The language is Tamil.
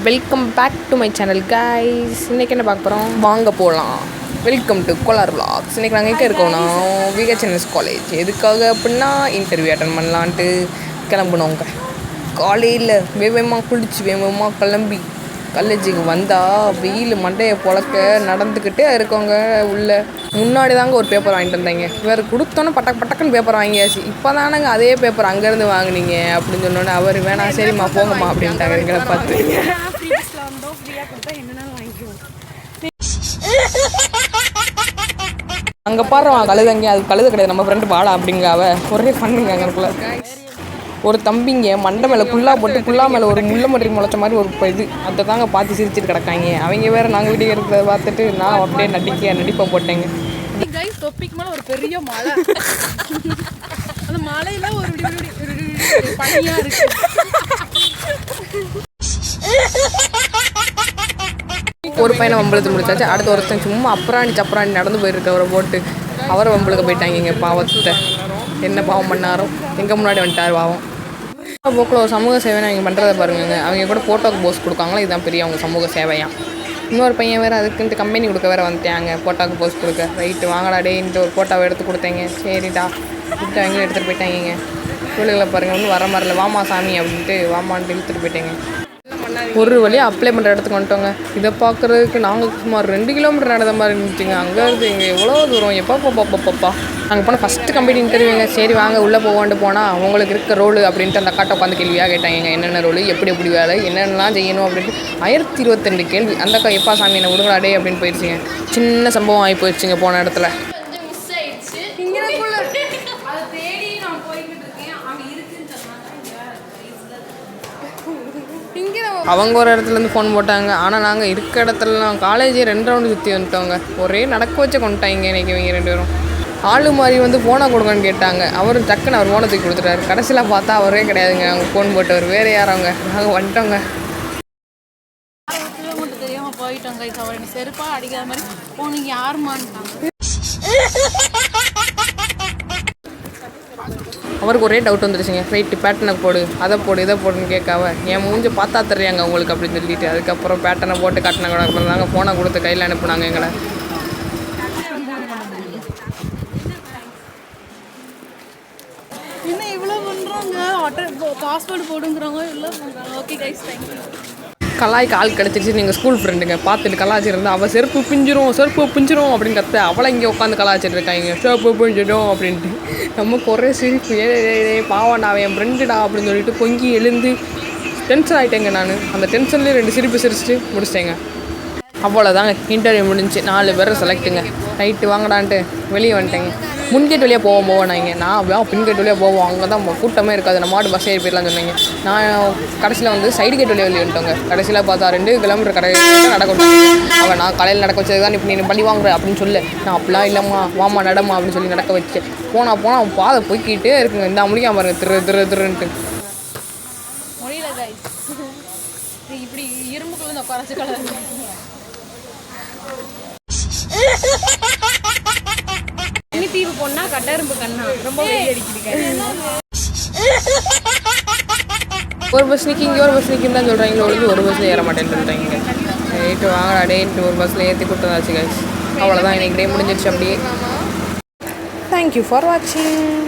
Welcome back to my channel guys. இன்றைக்கி என்ன பார்க்க போகிறோம், வாங்க போகலாம். Welcome to Kolar vlogs. இன்றைக்கி நாங்கள் எங்கே இருக்கோம்னா விஹெச்என்எஸ் காலேஜ். எதுக்காக அப்படின்னா இன்டர்வியூ அட்டன் பண்ணலான்ட்டு கிளம்புனோங்க. காலையில் வேகமாக குளிச்சு வேகமாக கிளம்பி காலேஜுக்கு வந்தால் வெயில் மண்டையை பொழக்க நடந்துக்கிட்டே இருக்கோங்க. உள்ளே முன்னாடி தாங்க ஒரு பேப்பர் வாங்கிட்டு வந்தாங்க. வேறு கொடுத்தோன்னே பட்டக்குன்னு பேப்பர் வாங்கியாச்சு. இப்போ தானேங்க அதே பேப்பர் அங்கேருந்து வாங்கினீங்க அப்படின்னு சொன்னோன்னே அவர் வேணாம் சரிம்மா போங்கம்மா அப்படின்ட்டாங்க. எங்களை பார்த்து அங்கே பாடுறோம் கழுதங்க, அது கழுத கிடையாது, நம்ம ஃப்ரெண்டு பாடா அப்படிங்க. அவ ஒரே பண்ணுங்க. அங்கக்குள்ள ஒரு தம்பிங்க மண்டை மேலே புல்லாக போட்டு புல்லா மேலே ஒரு முள்ள மட்டி முளைச்ச மாதிரி ஒரு இது அதை தாங்க பார்த்து சிரிச்சிட்டு கிடக்காங்க. அவங்க வேறு நாங்கள் வீட்டுக்கு இருக்கிறத பார்த்துட்டு நான் அப்படியே நடிப்பை போட்டேங்க. தொப்பிக்கு மேலே ஒரு பெரிய மலை, அந்த மலையில ஒரு பனியாக இருக்கு. ஒரு பையனை வம்பளத்து முடிச்சாச்சு. அடுத்த ஒருத்தன் சும்மா அப்புறாணி நடந்து போயிருக்கவரை போட்டு அவரை வம்பளுக்கு போயிட்டாங்க. இங்கே பாவத்தை என்ன பாவம் பண்ணாரோ எங்கே முன்னாடி வந்துட்டார் பாவம். போக்கில் ஒரு சமூக சேவைன்னு அவங்க பண்ணுறதை பாருங்க. அவங்க கூட ஃபோட்டோக்கு போஸ் கொடுக்காங்களா, இதுதான் பெரிய அவங்க சமூக சேவையாக. இன்னொரு பையன் வேறு அதுக்குன்ட்டு கம்பெனி கொடுக்க வேறு வந்துட்டாங்க, ஃபோட்டோக்கு போஸ் கொடுக்க. ரைட்டு வாங்கடா டேன்ட்டு ஒரு ஃபோட்டோவை எடுத்து கொடுத்தேங்க. சரிடா விட்டு அவங்க எடுத்துகிட்டு போயிட்டாங்க. தொழில்களை பாருங்கள், ஒன்றும் வர மாதிரில வாமா சாமி அப்படின்ட்டு வாமான்ட்டு இழுத்துட்டு போயிட்டாங்க. ஒரு வழியாக அப்ளை பண்ணுற இடத்துக்கு வந்துட்டோங்க. இதை பார்க்குறதுக்கு நாங்கள் சுமார் 2 கிலோமீட்டர் நடந்த மாதிரி இருந்துச்சுங்க. அங்கே இருந்து இங்கே எவ்வளோ தூரம் எப்பா நாங்கள் போனால் ஃபஸ்ட்டு கம்பெனி இன்டர்வியூங்க. சரி வாங்க உள்ளே போவான்ட்டு போனால் உங்களுக்கு இருக்க ரோல் அப்படின்ட்டு அந்த அக்காட்ட உட்காந்து கேள்வியாக கேட்டாங்க. என்னென்ன ரோல், எப்படி வேலை, என்னென்னலாம் செய்யணும் அப்படின்ட்டு 1022 கேள்வி. அந்த அக்கா எப்பா சாமி என்ன விடுங்களாடே அப்படின்னு போயிடுச்சுங்க. சின்ன சம்பவம் ஆகி போயிடுச்சுங்க போன இடத்துல. அவங்க ஒரு இடத்துலேருந்து ஃபோன் போட்டாங்க. ஆனால் நாங்கள் இருக்க இடத்துலலாம் காலேஜே 2 ரவுண்டு சுற்றி வந்துட்டோங்க. ஒரே நடக்க வச்சு கொண்டுட்டாங்க இன்றைக்கி இவங்க 2 பேரும். ஆளு மாதிரி வந்து ஃபோனை கொடுங்கன்னு கேட்டாங்க. அவரும் டக்குன்னு அவர் ஃபோனை தூக்கி கொடுத்துட்டாரு. கடைசியில் பார்த்தா அவரே கிடையாதுங்க, அவங்க ஃபோன் போட்டவர் வேறு யாரவங்க. நாங்கள் வந்துட்டோங்க. தெரியாமல் போயிட்டோங்க. அவருக்கு செருப்பாக அடிக்காத மாதிரி போனீங்க யாருமான்ட்டாங்க. அவருக்கு ஒரே டவுட் வந்துருச்சுங்க. ரைட்டு பேட்டனை போடு, அதை போடு, இதை போடுன்னு கேட்காவ என் மூஞ்சி பார்த்தா தெரியாங்க உங்களுக்கு அப்படின்னு சொல்லிட்டு அதுக்கப்புறம் பேட்டனை போட்டு கட்டின கூட தாங்க ஃபோனை கொடுத்து கையில் அனுப்புனாங்க எங்களை. என்ன இவ்வளோ பண்ணுறாங்க, பாஸ்வேர்டு போடுங்கிறாங்க எல்லாம் பண்ணுறாங்க. Okay guys, thank you. கலாய்க்கு ஆள் கிடச்சிருச்சு. நீங்கள் ஸ்கூல் ஃப்ரெண்டுங்க பார்த்துட்டு கலாச்சிருந்தா அவள் செருப்பு பிஞ்சிரும் அப்படின்னு கற்று அவளை இங்கே உட்காந்து கலாச்சிட்டு இருக்காங்க. செருப்பு பிஞ்சிடும் அப்படின்ட்டு நமக்கு ஒரே சிரிப்பு. ஏ பாவாண்டா அவன் என் ஃப்ரெண்டுடா அப்படின்னு சொல்லிட்டு பொங்கி எழுந்து டென்ஷன் ஆகிட்டேங்க. நான் அந்த டென்ஷன்லேயே 2 சிரிப்பு சிரிச்சிட்டு முடிச்சிட்டேங்க. அவ்வளோதாங்க இன்டர்வியூ முடிஞ்சு 4 பேர் செலக்ட்டுங்க. ரைட்டு வாங்கடான்ட்டு வெளியே வந்துட்டேங்க. முன்கேட் வழியாக போவோம்னாங்க. நான் பின்கேட் வழியாக போவோம், அங்கே தான் கூட்டமே இருக்காது, நம்ம மாட்டு பஸ் ஏறி போயிடலாம்னு சொன்னீங்க. நான் கடைசியில் வந்து சைடு கேட் வழியாக வந்துட்டோங்க. கடைசியில் பார்த்தா 2 கிலோமீட்டர் நடக்க விட்டாங்க. அவன் நான் காலையில் நடக்க வச்சது தான் இப்போ நீ பண்ணி வாங்குற அப்படின்னு சொல்லு. நான் அப்படிலாம் இல்லைம்மா வாமா நடமா அப்படின்னு சொல்லி நடக்க வச்சேன். போனால் அவன் பாதை போய்கிட்டே இருக்குங்க. இந்த முடிக்காம பாருங்க திருன்ட்டு முடியல கைஸ். இப்படி இரும்புக்குள்ள உட்காரச்சு கலர் தீவு பொண்ணா கட்டரும்பு கண்ணா ரொம்ப வெயில் அடிக்குதுங்க. ஒரு பஸ் நிற்கி இங்கே ஒரு பஸ் நிற்கின்னு தான் சொல்கிறாங்களோ ஒழிஞ்சு ஒரு பஸ்ஸில் ஏற மாட்டேன்னு சொல்கிறாங்க. ரைட்டு வாங்கடா டேன்ட்டு ஒரு பஸ்ஸில் ஏற்றி கொடுத்ததாச்சு கைஸ். அவ்வளோதான் இன்றைக்கி டே முடிஞ்சிருச்சு அப்படியே. தேங்க்யூ ஃபார் வாட்சிங்.